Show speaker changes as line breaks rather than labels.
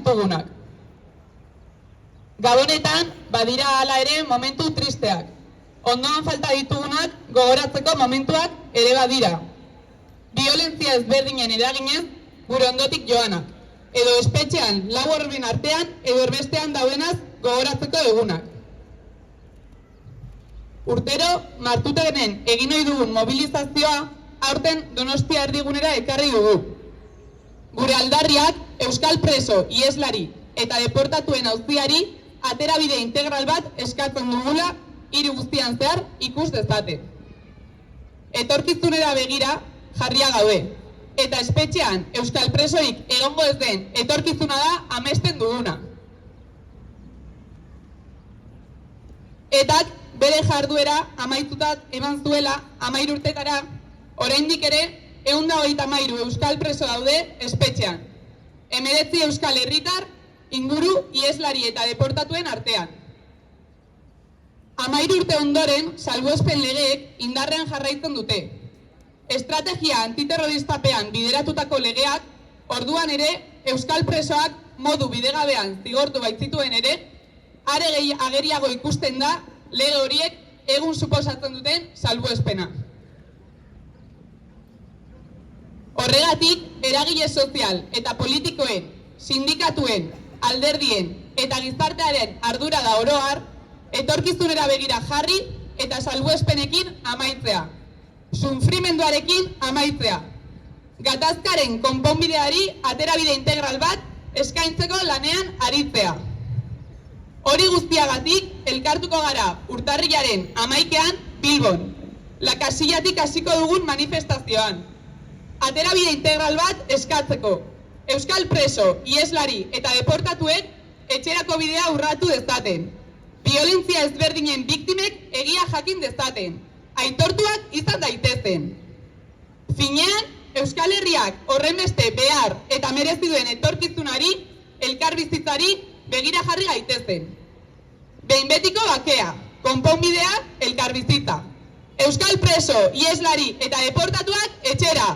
ditugunak. Gabonetan, badira hala ere momentu tristeak. Ondoan falta ditugunak gogoratzeko momentuak ere badira. Biolentzia ezberdinen eraginez, gure ondotik joanak. Edo espetxean lau horren artean, edo erbestean daudenaz gogoratzeko egunak. Urtero, martutenen egin ohi dugun mobilizazioa, aurten Donostia erdigunera ekarri dugu. Gure aldarriak euskal preso, ieslari eta deportatuen auziari aterabide integral bat eskatzen dugula hiri guztian zehar ikus dezaten. Etorkizunera begira jarria gaude, eta espetxean euskal presoik egongo ez den etorkizuna da amesten duguna. Etak bere jarduera amaitutat eman zuela 13 urtetara, oraindik ere 133 euskal preso daude espetxean. 19 euskal herritar, inguru, ieslari eta deportatuen artean. 13 urte ondoren, salbuespen legeek indarrean jarraitzen dute. Estrategia antiterroristapean bideratutako legeak, orduan ere, euskal presoak modu bidegabean zigortu baitzituen ere, are ageriago ikusten da lege horiek egun suposatzen duten salbuespena. Horregatik, eragile sozial eta politikoen, sindikatuen, alderdien eta gizartearen ardura da oro har, etorkizunera begira jarri eta salbuespenekin amaitzea. Sufrimenduarekin amaitzea. Gatazkaren konponbideari aterabide integral bat eskaintzeko lanean aritzea. Hori guztiagatik elkartuko gara urtarrilaren 11an Bilbon, Lakasillatik hasiko dugun manifestazioan. Aterabide integral bat eskatzeko. Euskal preso, ieslari eta deportatuek etxerako bidea urratu dezaten. Biolentzia ezberdinen biktimek egia jakin dezaten. Aitortuak izan daitezen. Finean, Euskal Herriak horrenbeste behar eta merezi duen etorkizunari, elkarbizitzari begira jarri gaitezen. Behin betiko bakea, konponbidea, elkarbizitza. Euskal preso, ieslari eta deportatuak etxera.